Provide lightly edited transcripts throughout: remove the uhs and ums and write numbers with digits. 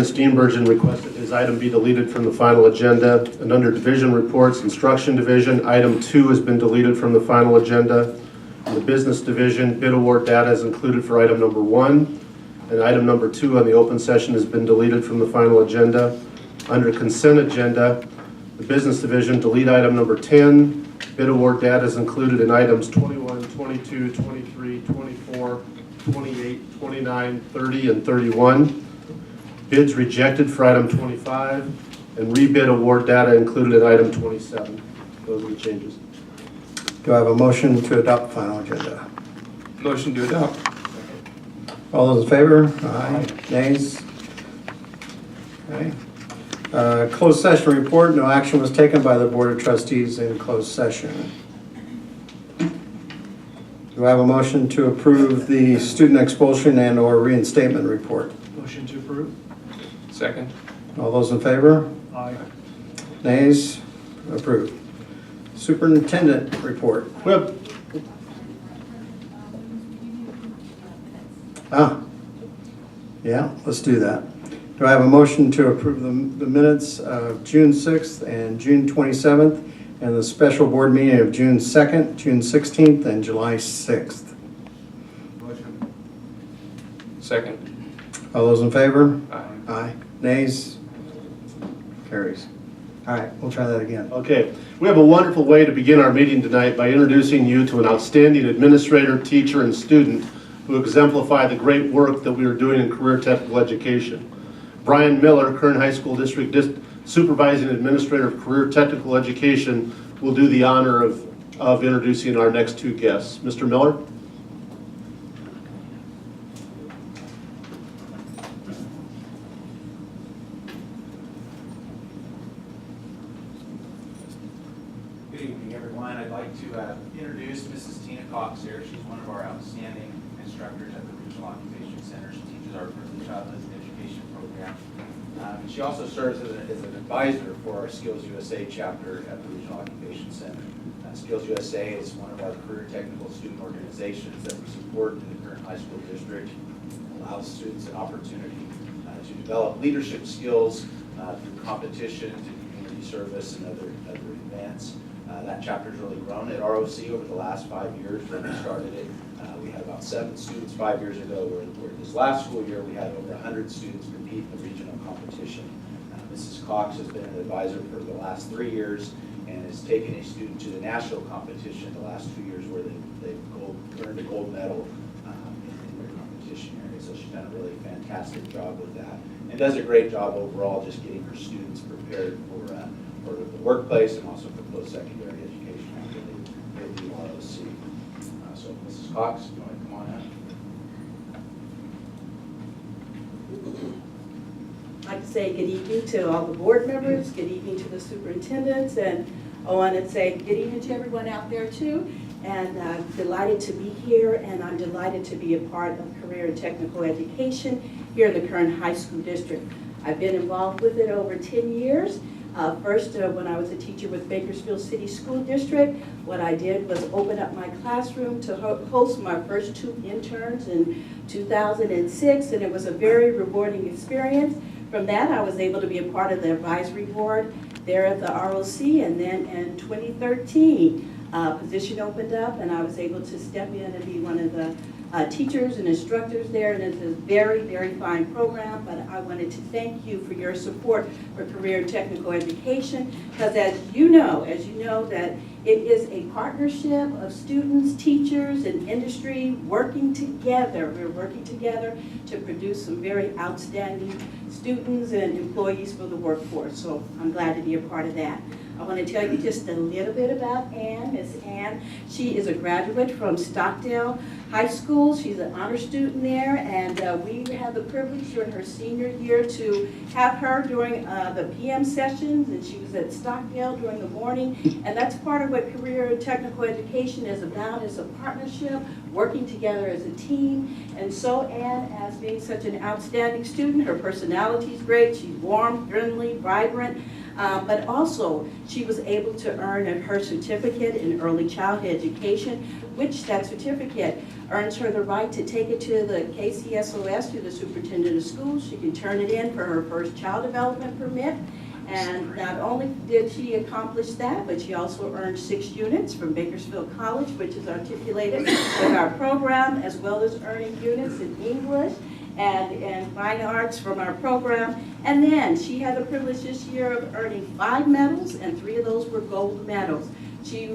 Steenburgen requested his item be deleted from the final agenda. And under division reports, instruction division, item 2 has been deleted from the final agenda. In the business division, bid award data is included for item number 1. And item number 2 on the open session has been deleted from the final agenda. Under consent agenda, the business division, delete item number 10. Bid award data is included in items 21, 22, 23, 24, 28, 29, 30, and 31. Bids rejected for item 25, and rebid award data included in item 27. Those are the changes. Do I have a motion to adopt the final agenda? Motion to adopt. All those in favor? Aye. Nays? Okay. Closed session report. No action was taken by the Board of Trustees in closed session. Do I have a motion to approve the student expulsion and or reinstatement report? Motion to approve. Second. All those in favor? Aye. Nays? Approved. Superintendent report. Yeah, let's do that. Do I have a motion to approve the minutes of June 6th and June 27th and the special board meeting of June 2nd, June 16th, and July 6th? Motion. Second. All those in favor? Aye. Aye. Nays? Carries. All right, we'll try that again. Okay, we have a wonderful way to begin our meeting tonight by introducing you to an outstanding administrator, teacher, and student who exemplify the great work that we are doing in career technical education. Brian Miller, Kern High School District Supervising Administrator of Career Technical Education, will do the honor of introducing our next two guests. Mr. Miller? Good evening, everyone. I'd like to introduce Mrs. Tina Cox here. She's one of our outstanding instructors at the Regional Occupation Center. She teaches our early childhood education program. And she also serves as an advisor for our Skills USA chapter at the Regional Occupation Center. Skills USA is one of our career technical student organizations that we support in the Kern High School District. It allows students an opportunity to develop leadership skills through competition, to community service, and other events. That chapter's really grown at ROC over the last 5 years. When we started it, we had about 7 students 5 years ago, where this last school year we had over 100 students compete in the regional competition. Mrs. Cox has been an advisor for the last 3 years and has taken a student to the national competition the last 2 years where they've earned a gold medal in their competition area. So she's done a really fantastic job with that and does a great job overall just getting her students prepared for the workplace and also for post-secondary education after they leave ROC. So Mrs. Cox, you want to come on up? I'd like to say good evening to all the board members, good evening to the superintendents, and I want to say good evening to everyone out there too. And I'm delighted to be here, and I'm delighted to be a part of career and technical education here in the Kern High School District. I've been involved with it over 10 years. First, when I was a teacher with Bakersfield City School District, what I did was open up my classroom to host my first 2 interns in 2006, and it was a very rewarding experience. From that, I was able to be a part of the advisory board there at the ROC, and then in 2013, a position opened up, and I was able to step in and be one of the teachers and instructors there, and it's a very, very fine program. But I wanted to thank you for your support for career and technical education, because as you know that it is a partnership of students, teachers, and industry working together. We're working together to produce some very outstanding students and employees for the workforce. So I'm glad to be a part of that. I want to tell you just a little bit about Ann. Miss Ann, she is a graduate from Stockdale High School. She's an honor student there, and we had the privilege during her senior year to have her during the PM sessions, and she was at Stockdale during the morning. And that's part of what career and technical education is about, is a partnership, working together as a team. And so Ann, as being such an outstanding student, her personality is great. She's warm, friendly, vibrant. But also, she was able to earn her certificate in early childhood education, which that certificate earns her the right to take it to the KCSOS, to the superintendent of schools. She can turn it in for her first child development permit. And not only did she accomplish that, but she also earned 6 units from Bakersfield College, which is articulated with our program, as well as earning units in English and fine arts from our program. And then she had the privilege this year of earning 5 medals, and 3 of those were gold medals. She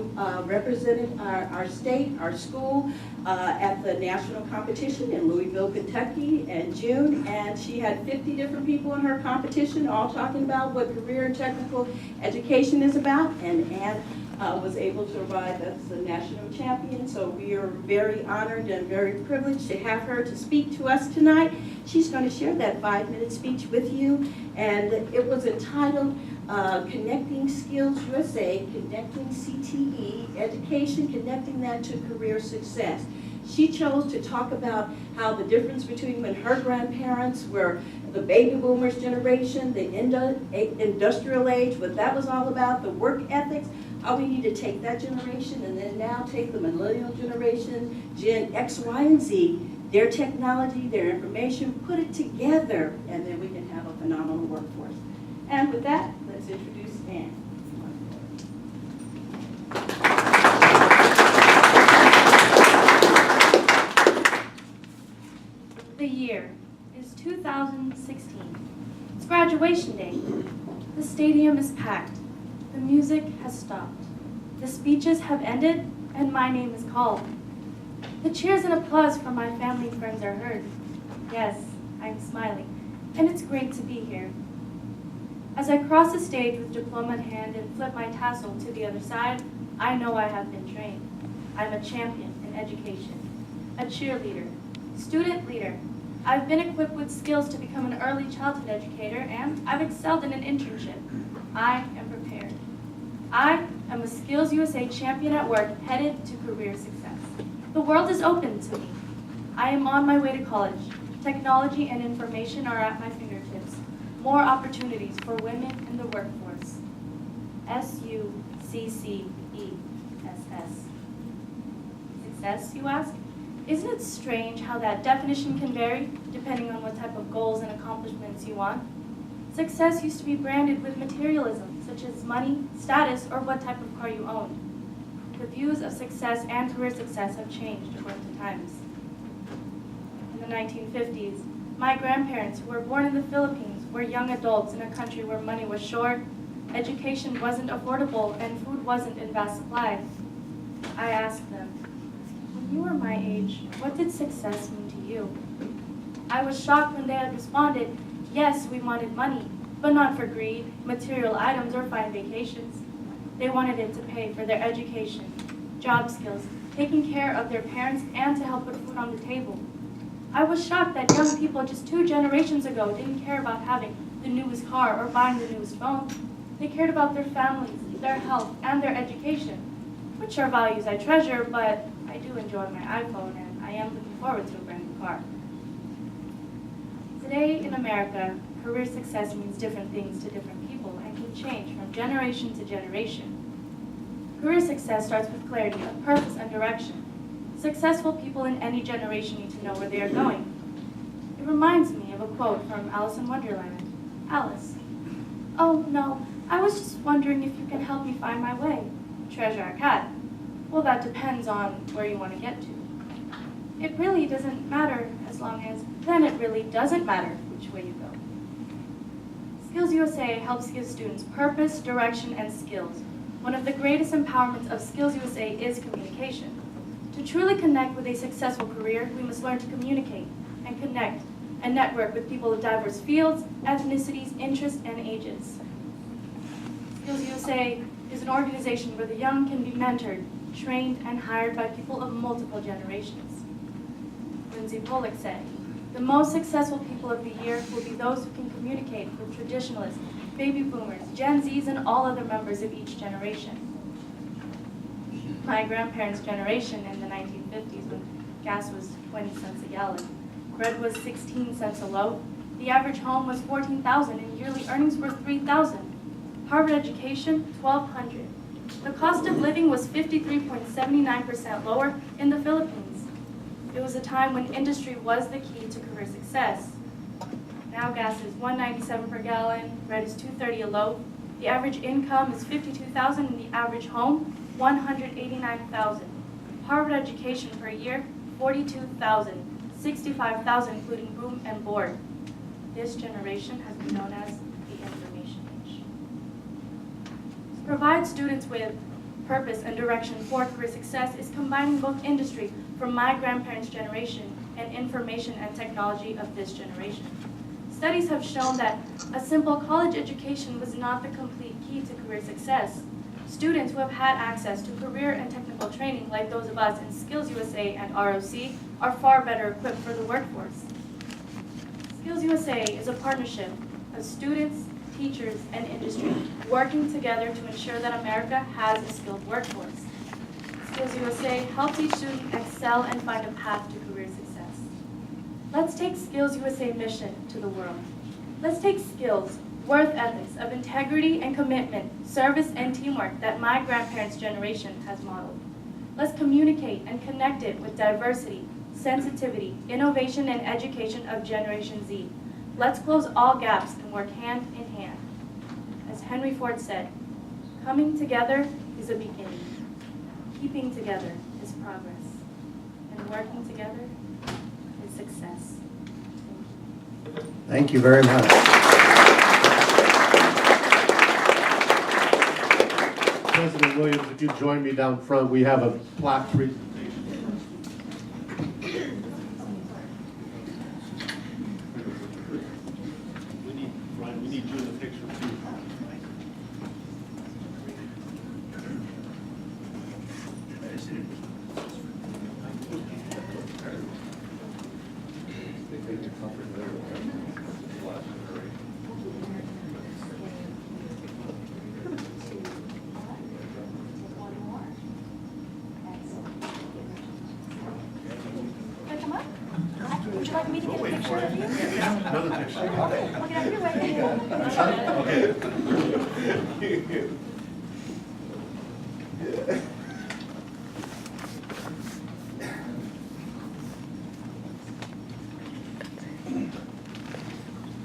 represented our state, our school, at the national competition in Louisville, Kentucky in June, and she had 50 different people in her competition, all talking about what career and technical education is about, and Anne was able to arrive as the national champion, so we are very honored and very privileged to have her to speak to us tonight. She's going to share that 5-minute speech with you, and it was entitled Connecting Skills USA, Connecting CTE Education, Connecting that to Career Success. She chose to talk about how the difference between when her grandparents were the baby boomers generation, the industrial age, what that was all about, the work ethics, how we need to take that generation and then now take the millennial generation, Gen X, Y, and Z, their technology, their information, put it together, and then we can have a phenomenal workforce. And with that, let's introduce Anne. The year is 2016. It's graduation day. The stadium is packed. The music has stopped. The speeches have ended, and my name is called. The cheers and applause from my family and friends are heard. Yes, I'm smiling, and it's great to be here. As I cross the stage with diploma in hand and flip my tassel to the other side, I know I have been trained. I'm a champion in education, a cheerleader, student leader. I've been equipped with skills to become an early childhood educator, and I've excelled in an internship. I am prepared. I am a Skills USA champion at work, headed to career success. The world is open to me. I am on my way to college. Technology and information are at my fingertips. More opportunities for women in the workforce. SUCCESS. Success, you ask? Isn't it strange how that definition can vary depending on what type of goals and accomplishments you want? Success used to be branded with materialism, such as money, status, or what type of car you owned. The views of success and career success have changed according to times. In the 1950s, my grandparents, who were born in the Philippines, were young adults in a country where money was short, education wasn't affordable, and food wasn't in vast supply. I asked them, when you were my age, what did success mean to you? I was shocked when they had responded, yes, we wanted money, but not for greed, material items, or fine vacations. They wanted it to pay for their education, job skills, taking care of their parents, and to help put food on the table. I was shocked that young people just 2 generations ago didn't care about having the newest car or buying the newest phone. They cared about their families, their health, and their education, which are values I treasure, but I do enjoy my iPhone, and I am looking forward to a brand new car. Today in America, career success means different things to different people and can change from generation to generation. Career success starts with clarity of purpose and direction. Successful people in any generation need to know where they are going. It reminds me of a quote from Alice in Wonderland. Alice, oh no, I was just wondering if you can help me find my way. Treasure our cat. Well, that depends on where you want to get to. It really doesn't matter as long as, then it really doesn't matter which way you go. Skills USA helps give students purpose, direction, and skills. One of the greatest empowerments of Skills USA is communication. To truly connect with a successful career, we must learn to communicate and connect and network with people of diverse fields, ethnicities, interests, and ages. Skills USA is an organization where the young can be mentored, trained, and hired by people of multiple generations. Lindsay Pollock said, the most successful people of the year will be those who can communicate with traditionalists, baby boomers, Gen Zs, and all other members of each generation. My grandparents' generation in the 1950s, when gas was 20 cents a gallon, bread was 16 cents a loaf, the average home was $14,000, and yearly earnings were $3,000. Harvard education, $1,200. The cost of living was 53.79% lower in the Philippines. It was a time when industry was the key to career success. Now gas is $1.97 per gallon, bread is $2.30 a loaf. The average income is $52,000 and the average home, $189,000. Harvard education per year, $42,000, $65,000 including room and board. This generation has been known as the information age. To provide students with purpose and direction for career success is combining both industry from my grandparents' generation and information and technology of this generation. Studies have shown that a simple college education was not the complete key to career success. Students who have had access to career and technical training like those of us in Skills USA and ROC are far better equipped for the workforce. Skills USA is a partnership of students, teachers, and industry working together to ensure that America has a skilled workforce. Skills USA helps each student excel and find a path to career success. Let's take Skills USA mission to the world. Let's take skills, worth ethics of integrity and commitment, service and teamwork that my grandparents' generation has modeled. Let's communicate and connect it with diversity, sensitivity, innovation, and education of Generation Z. Let's close all gaps and work hand in hand. As Henry Ford said, coming together is a beginning. Keeping together is progress. And working together is success. Thank you very much. President Williams, if you join me down front, we have a plaque presentation. We need you in the picture too. Would you like me to get a picture of you? Another picture. I'll get out of your way. Okay.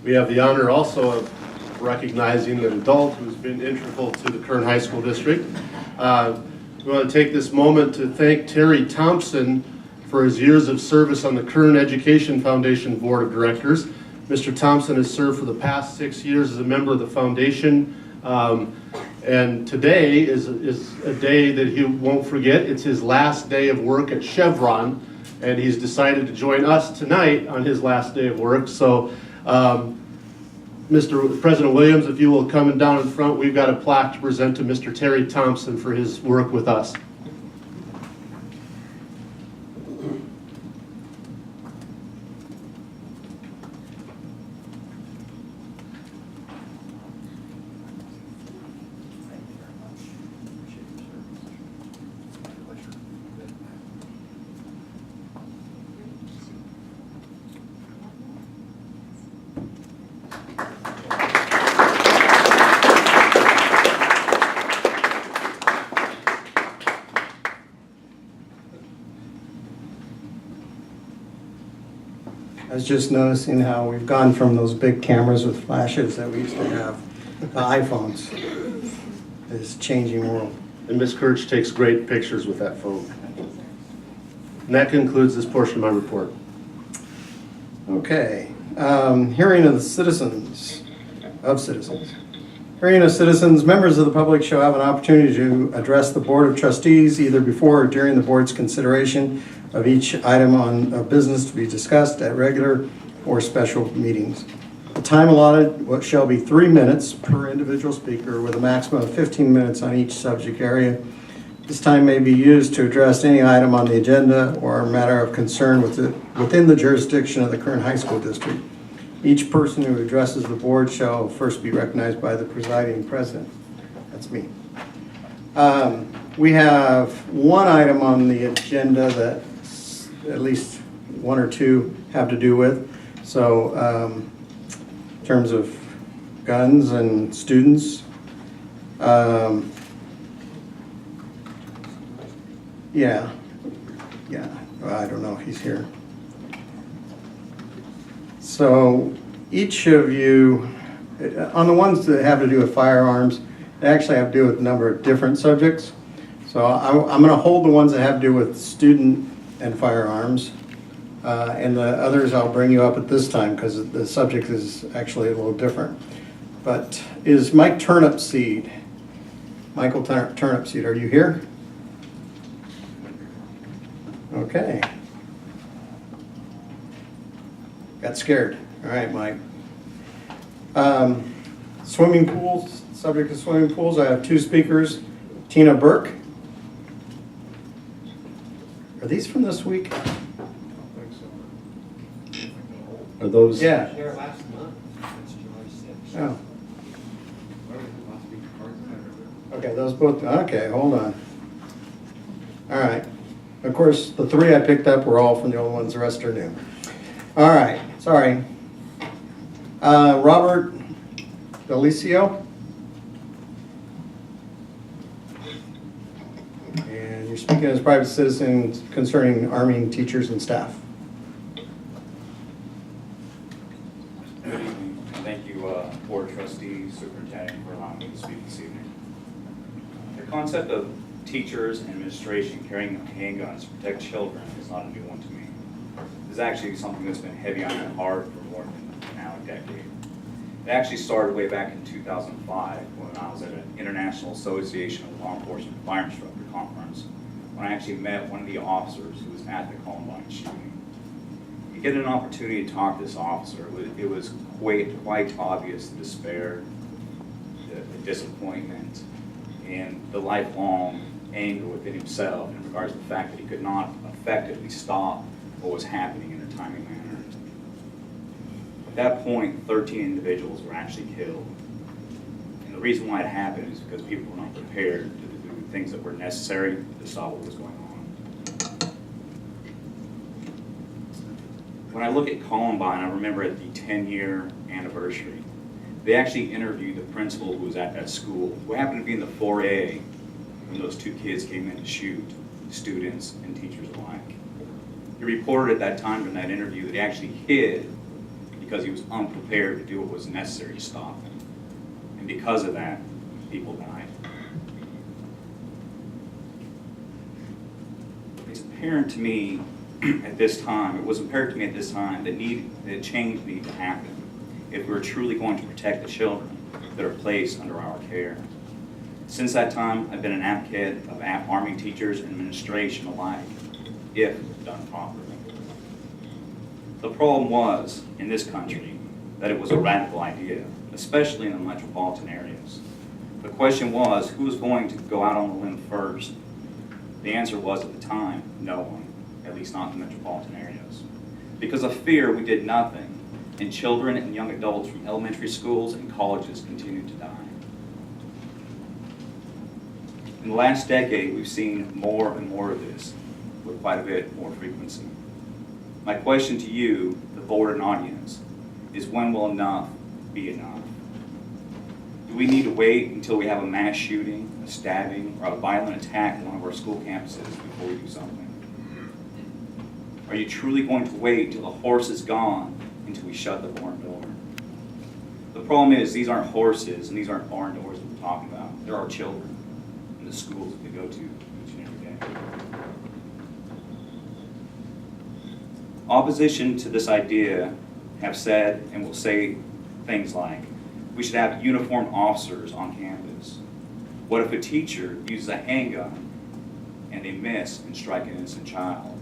We have the honor also of recognizing an adult who's been integral to the Kern High School District. We want to take this moment to thank Terry Thompson for his years of service on the Kern Education Foundation Board of Directors. Mr. Thompson has served for the past 6 years as a member of the foundation, and today is a day that he won't forget. It's his last day of work at Chevron, and he's decided to join us tonight on his last day of work. So, Mr. President Williams, if you will come down in front, we've got a plaque to present to Mr. Terry Thompson for his work with us. I was just noticing how we've gone from those big cameras with flashes that we used to have to iPhones. It's a changing world. And Ms. Kirch takes great pictures with that phone. And that concludes this portion of my report. Okay, hearing of the citizens. Hearing of citizens, members of the public shall have an opportunity to address the Board of Trustees either before or during the board's consideration of each item of business to be discussed at regular or special meetings. The time allotted shall be 3 minutes per individual speaker with a maximum of 15 minutes on each subject area. This time may be used to address any item on the agenda or a matter of concern within the jurisdiction of the Kern High School District. Each person who addresses the board shall first be recognized by the presiding president. That's me. We have one item on the agenda that at least one or two have to do with. So in terms of guns and students, yeah, I don't know if he's here. So each of you, on the ones that have to do with firearms, they actually have to do with a number of different subjects. So I'm going to hold the ones that have to do with student and firearms. And the others I'll bring you up at this time because the subject is actually a little different. But is Mike Turnipseed, Michael Turnipseed, are you here? Okay. Got scared. All right, Mike. Swimming pools, subject of swimming pools, I have two speakers. Tina Burke. Are these from this week? Are those? Yeah. There last month, that's July 6th. Oh. Okay, those both, okay, hold on. All right. Of course, the three I picked up were all from the old ones, the rest are new. All right, sorry. Robert Delicio. And you're speaking as a private citizen concerning arming teachers and staff. Good evening, and thank you, Board of Trustees, Superintendent, for allowing me to speak this evening. The concept of teachers and administration carrying handguns to protect children is not a new one to me. It's actually something that's been heavy on my heart for more than now a decade. It actually started way back in 2005 when I was at an International Association of Law Enforcement Fire Instructor conference, when I actually met one of the officers who was at the Columbine shooting. You get an opportunity to talk to this officer, it was quite obvious the despair, the disappointment, and the lifelong anger within himself in regards to the fact that he could not effectively stop what was happening in a timely manner. At that point, 13 individuals were actually killed. And the reason why it happened is because people were not prepared to do the things that were necessary to stop what was going on. When I look at Columbine, I remember at the 10-year anniversary, they actually interviewed the principal who was at that school, who happened to be in the 4A when those two kids came in to shoot students and teachers alike. He reported at that time in that interview that he actually hid because he was unprepared to do what was necessary to stop them. And because of that, people died. It's apparent to me at this time, it was apparent to me at this time that change needed to happen if we were truly going to protect the children that are placed under our care. Since that time, I've been an advocate of arming teachers and administration alike, if done properly. The problem was, in this country, that it was a radical idea, especially in the metropolitan areas. The question was, who was going to go out on the limb first? The answer was, at the time, no one, at least not in the metropolitan areas. Because of fear, we did nothing, and children and young adults from elementary schools and colleges continued to die. In the last decade, we've seen more and more of this, with quite a bit more frequency. My question to you, the board and audience, is when will enough be enough? Do we need to wait until we have a mass shooting, a stabbing, or a violent attack on one of our school campuses before we do something? Are you truly going to wait until the horse is gone until we shut the barn door? The problem is these aren't horses and these aren't barn doors that we're talking about. There are children in the schools that they go to each and every day. Opposition to this idea have said and will say things like, we should have uniformed officers on campus. What if a teacher uses a handgun and they miss and strike an innocent child?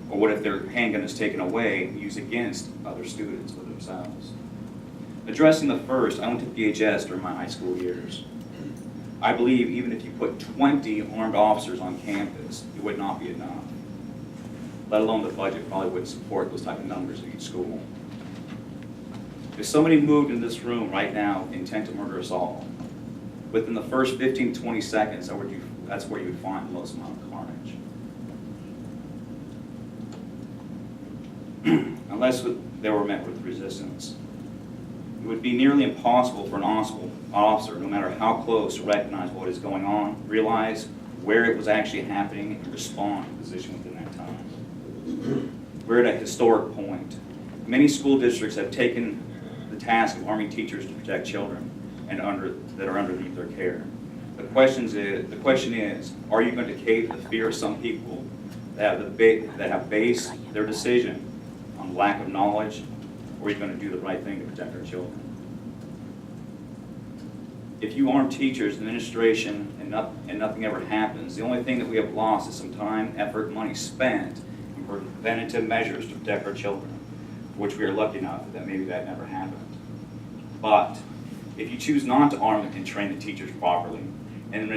Or what if their handgun is taken away and used against other students or themselves? Addressing the first, I went to KHSD during my high school years. I believe even if you put 20 armed officers on campus, it would not be enough. Let alone the budget probably wouldn't support those type of numbers at each school. If somebody moved in this room right now intent to murder us all, within the first 15 to 20 seconds, that's where you would find the most amount of carnage. Unless they were met with resistance. It would be nearly impossible for an officer, no matter how close, to recognize what is going on, realize where it was actually happening, and respond to the position within that time. We're at a historic point. Many school districts have taken the task of arming teachers to protect children that are underneath their care. The question is, are you going to cave to the fear of some people that have based their decision on lack of knowledge, or are you going to do the right thing to protect our children? If you arm teachers, administration, and nothing ever happens, the only thing that we have lost is some time, effort, money spent in preventative measures to protect our children, which we are lucky enough that maybe that never happened. But if you choose not to arm and train the teachers properly, and the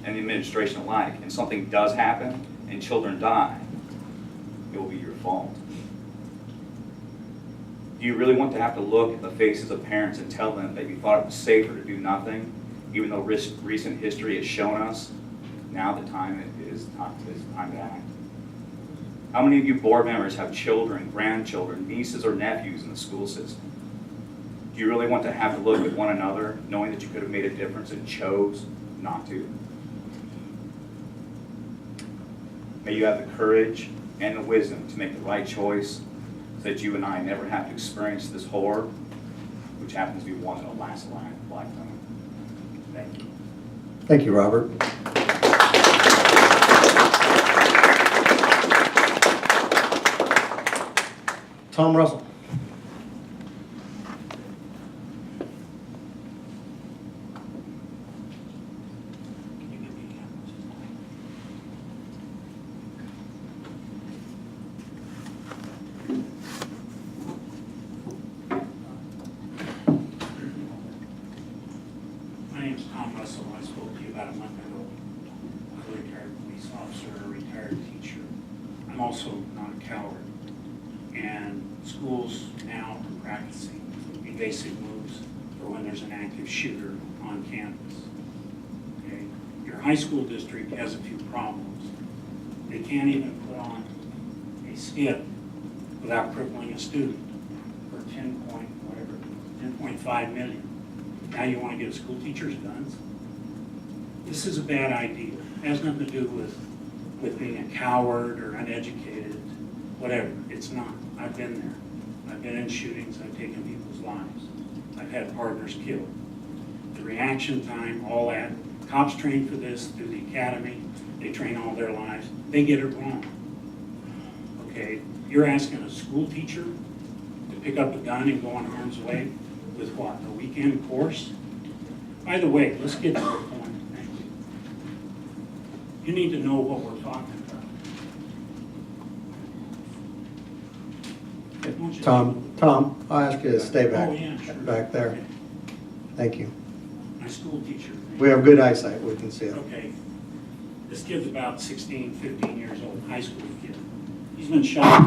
administration alike, and something does happen and children die, it will be your fault. Do you really want to have to look at the faces of parents and tell them that you thought it was safer to do nothing, even though recent history has shown us now the time is time to act? How many of you board members have children, grandchildren, nieces, or nephews in the school system? Do you really want to have to look at one another, knowing that you could have made a difference and chose not to? May you have the courage and the wisdom to make the right choice so that you and I never have to experience this horror, which happens to be one that will last a lifetime. Thank you. Thank you, Robert. Tom Russell. My name's Tom Russell. I spoke to you about a month ago. I'm a retired police officer, a retired teacher. I'm also not a coward. And schools now are practicing evasive moves for when there's an active shooter on campus. Okay? Your high school district has a few problems. They can't even put on a skip without crippling a student for 10.5 million. Now you want to give school teachers guns? This is a bad idea. It has nothing to do with being a coward or uneducated, whatever. It's not. I've been there. I've been in shootings. I've taken people's lives. I've had partners killed. The reaction time, all that. Cops train for this through the academy. They train all their lives. They get it wrong. Okay? You're asking a school teacher to pick up a gun and go on harm's way with what? A weekend course? By the way, let's get to the point. Thank you. You need to know what we're talking about. Tom, I'll ask you to stay back, Oh, yeah, sure. back there. Okay. Thank you. My school teacher. We have good eyesight, we can see it. Okay. This kid's about 16, 15 years old, high school kid. He's been shot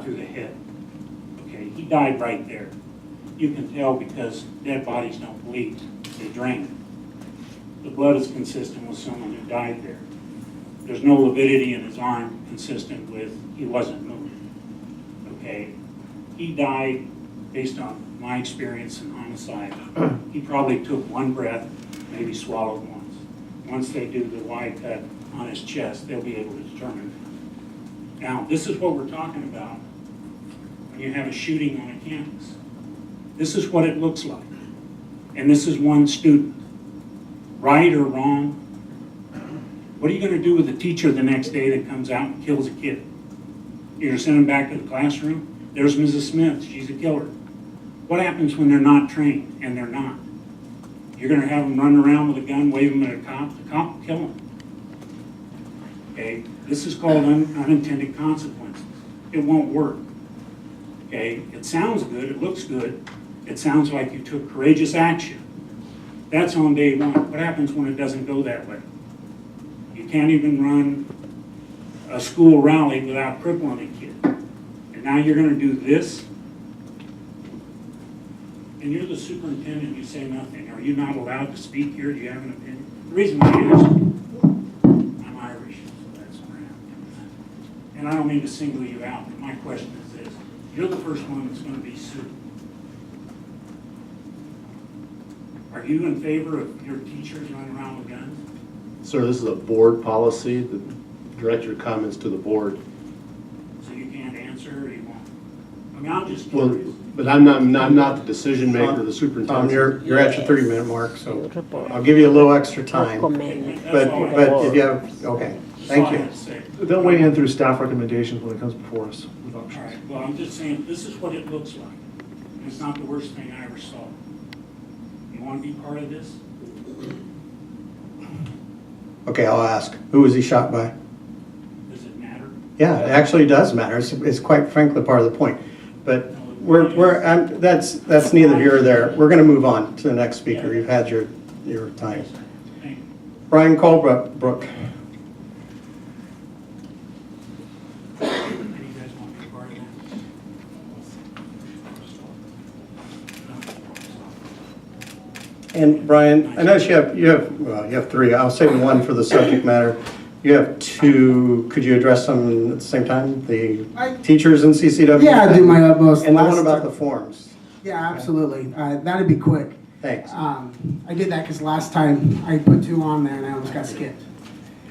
through the head. Okay, he died right there. You can tell because dead bodies don't bleed, they drain. The blood is consistent with someone who died there. There's no lividity in his arm consistent with he wasn't moving. Okay, he died based on my experience in homicide. He probably took one breath, maybe swallowed once. Once they do the wide cut on his chest, they'll be able to determine. Now, this is what we're talking about when you have a shooting on a campus. This is what it looks like. And this is one student. Right or wrong? What are you going to do with the teacher the next day that comes out and kills a kid? You're going to send him back to the classroom? There's Mrs. Smith. She's a killer. What happens when they're not trained? And they're not. You're going to have them run around with a gun, wave them at a cop. The cop will kill them. Okay? This is called unintended consequences. It won't work. Okay? It sounds good. It looks good. It sounds like you took courageous action. That's on day one. What happens when it doesn't go that way? You can't even run a school rally without crippling a kid. And now you're going to do this? And you're the superintendent, you say nothing. Are you not allowed to speak here? Do you have an opinion? The reason why I ask you, I'm Irish, so that's where I am. And I don't mean to single you out, but my question is this. You're the first one that's going to be sued. Are you in favor of your teachers running around with guns? Sir, this is a board policy. Direct your comments to the board. I mean, I'm just Well, curious. but I'm not the decision maker, the Tom, superintendent. you're at your 3-minute mark, so I'll give you a little extra time. That's all I have. But if you have, okay, thank That's all I you. have to say. They'll weigh in through staff recommendations when it comes before us with All options. right, well, I'm just saying, this is what it looks like. It's not the worst thing I ever saw. You want to be part of this? Okay, I'll ask. Who was he shot by? Does it matter? Yeah, it actually does matter. It's quite frankly part of the point. But that's neither here or there. We're going to move on to the next speaker. You've had your time. Yes, sir. Thank you. Brian Colebrook. Do you guys want to be part of that? And Brian, I know you have 3. I'll say 1 for the subject matter. You have 2. Could you address them at the same time? The teachers in CCW? Yeah, I do my utmost. And the one Last about time- the forms. Yeah, absolutely. That'd be quick. Thanks. I did that because last time I put 2 on there and I almost got skipped.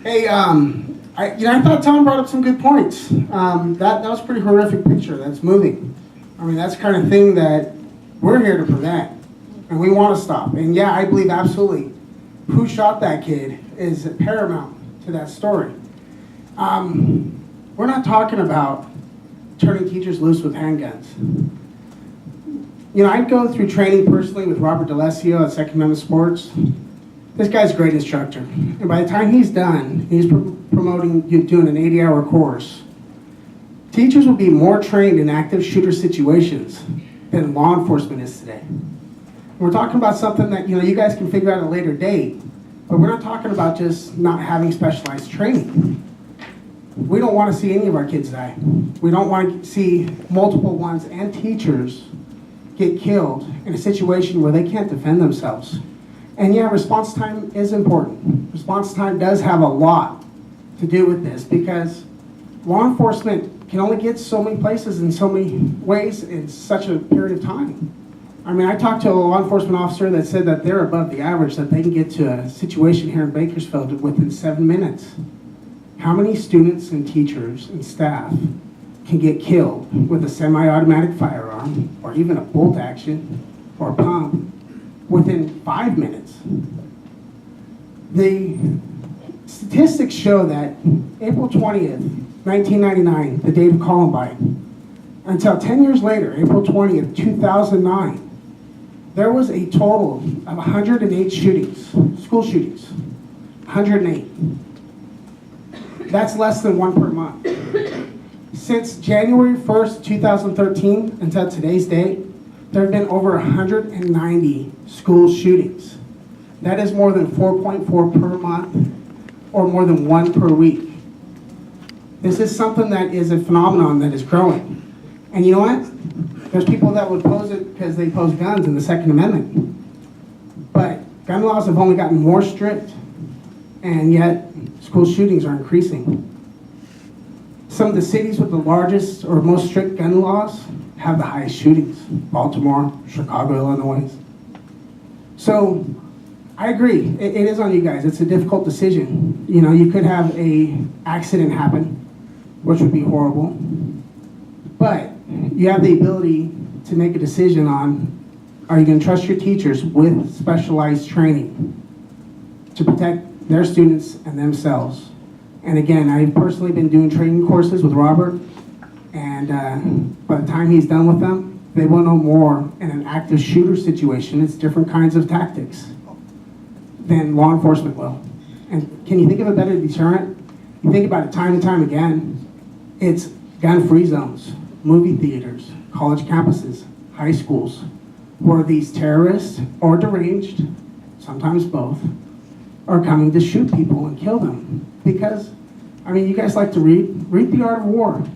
Hey, I thought Tom brought up some good points. That was a pretty horrific picture. That's moving. I mean, that's the kind of thing that we're here to prevent, and we want to stop. And yeah, I believe absolutely who shot that kid is paramount to that story. We're not talking about turning teachers loose with handguns. I go through training personally with Robert DeLessio at Second Amendment Sports. This guy's a great instructor. And by the time he's done, he's promoting you doing an 80-hour course. Teachers will be more trained in active shooter situations than law enforcement is today. We're talking about something that you guys can figure out at a later date, but we're not talking about just not having specialized training. We don't want to see any of our kids die. We don't want to see multiple ones and teachers get killed in a situation where they can't defend themselves. And yeah, response time is important. Response time does have a lot to do with this because law enforcement can only get so many places in so many ways in such a period of time. I mean, I talked to a law enforcement officer that said that they're above the average, that they can get to a situation here in Bakersfield within 7 minutes. How many students and teachers and staff can get killed with a semi-automatic firearm or even a bolt action or a pump within 5 minutes? The statistics show that April 20th, 1999, the date of Columbine, until 10 years later, April 20th, 2009, there was a total of 108 shootings, school shootings, 108. That's less than 1 per month. Since January 1st, 2013 until today's date, there have been over 190 school shootings. That is more than 4.4 per month or more than 1 per week. This is something that is a phenomenon that is growing. And you know what? There's people that would pose it because they pose guns in the Second Amendment. But gun laws have only gotten more strict, and yet school shootings are increasing. Some of the cities with the largest or most strict gun laws have the highest shootings. Baltimore, Chicago, Illinois. So I agree. It is on you guys. It's a difficult decision. You could have a accident happen, which would be horrible. But you have the ability to make a decision on, are you going to trust your teachers with specialized training to protect their students and themselves? And again, I've personally been doing training courses with Robert, and by the time he's done with them, they will know more in an active shooter situation. It's different kinds of tactics than law enforcement will. And can you think of a better deterrent? You think about it time and time again. It's gun-free zones, movie theaters, college campuses, high schools, where these terrorists or deranged, sometimes both, are coming to shoot people and kill them. Because, you guys like to read The Art of War.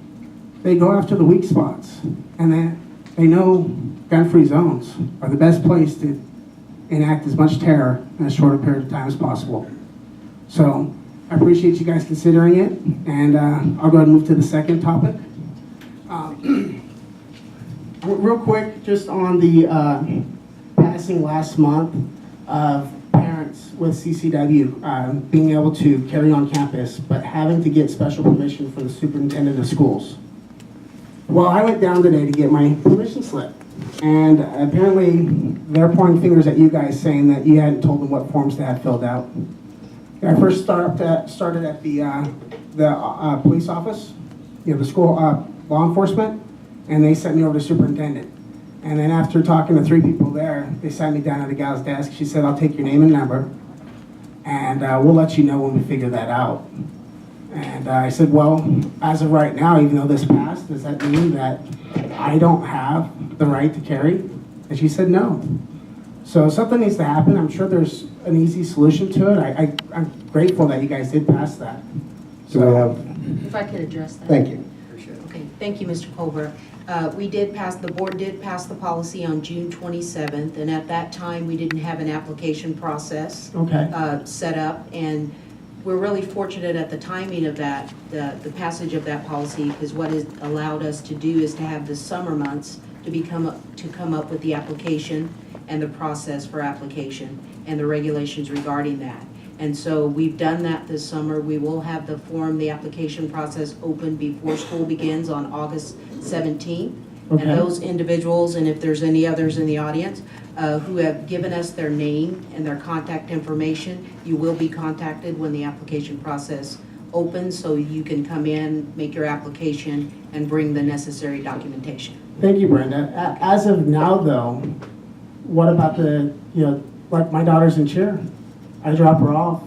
They go after the weak spots, and they know gun-free zones are the best place to enact as much terror in as short a period of time as possible. So I appreciate you guys considering it, and I'll go ahead and move to the second topic. Real quick, just on the passing last month of parents with CCW being able to carry on campus, but having to get special permission from the superintendent of schools. Well, I went down today to get my permission slip, and apparently they're pointing fingers at you guys saying that you hadn't told them what forms to have filled out. I first started at the police office, the school law enforcement, and they sent me over to superintendent. And then after talking to 3 people there, they sat me down at a gal's desk. She said, "I'll take your name and number, and we'll let you know when we figure that out." And I said, "Well, as of right now, even though this passed, does that mean that I don't have the right to carry?" And she said, "No." So something needs to happen. I'm sure there's an easy solution to it. I'm grateful that you guys did pass that. Do we have, If I could address that. thank you. Appreciate it. Okay, thank you, Mr. Culver. The board did pass the policy on June 27th, and at that time, we didn't have an application process Okay. set up, and we're really fortunate at the timing of that, the passage of that policy, because what it allowed us to do is to have the summer months to come up with the application and the process for application and the regulations regarding that. And so we've done that this summer. We will have the application process open before school begins on August 17th. Okay. And those individuals, and if there's any others in the audience, who have given us their name and their contact information, you will be contacted when the application process opens, so you can come in, make your application, and bring the necessary documentation. Thank you, Brenda. As of now, though, what about like my daughter's in cheer. I drop her off,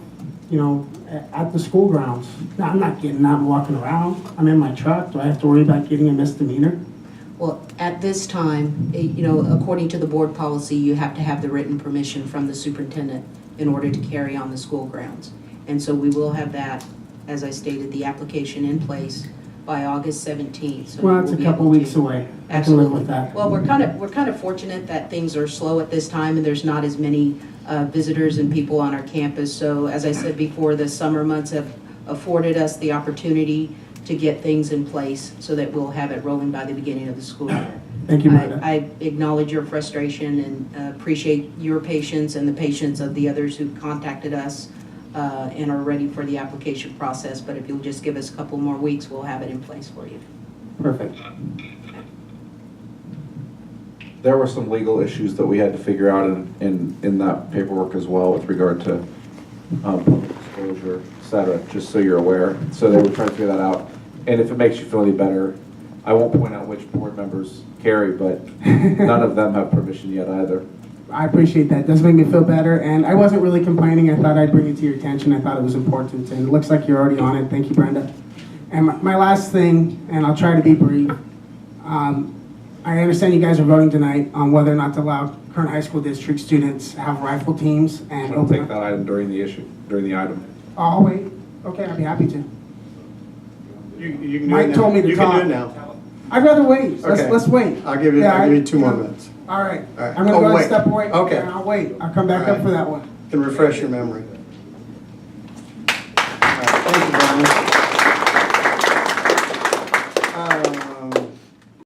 at the school grounds. Now, I'm not getting out and walking around. I'm in my truck. Do I have to worry about getting a misdemeanor? Well, at this time, according to the board policy, you have to have the written permission from the superintendent in order to carry on the school grounds. And so we will have that, as I stated, the application in place by August 17th. So Well, we it's will a be couple able to- weeks away. I can Absolutely. live with that. Well, we're kind of fortunate that things are slow at this time, and there's not as many visitors and people on our campus. So as I said before, the summer months have afforded us the opportunity to get things in place so that we'll have it rolling by the beginning of the school year. Thank you, Brenda. I acknowledge your frustration and appreciate your patience and the patience of the others who contacted us and are ready for the application process. But if you'll just give us a couple more weeks, we'll have it in place for you. Perfect. There were some legal issues that we had to figure out in that paperwork as well with regard to public disclosure, et cetera, just so you're aware. So they were trying to figure that out. And if it makes you feel any better, I won't point out which board members carry, but none of them have permission yet either. I appreciate that. It does make me feel better. And I wasn't really complaining. I thought I'd bring it to your attention. I thought it was important. And it looks like you're already on it. Thank you, Brenda. And my last thing, and I'll try to be brief. I understand you guys are voting tonight on whether or not to allow current high school district students have rifle teams and I'll take that item during the item. Oh, I'll wait. Okay, I'll be happy to. You can do it Mike now. told me to You talk. can do it now. I'd rather wait. Okay. Let's wait. I'll give you 2 more minutes. All right. All right. I'm going to Oh, go and wait. step away. Okay. And I'll wait. I'll come back All up right. for that one. Can refresh your memory.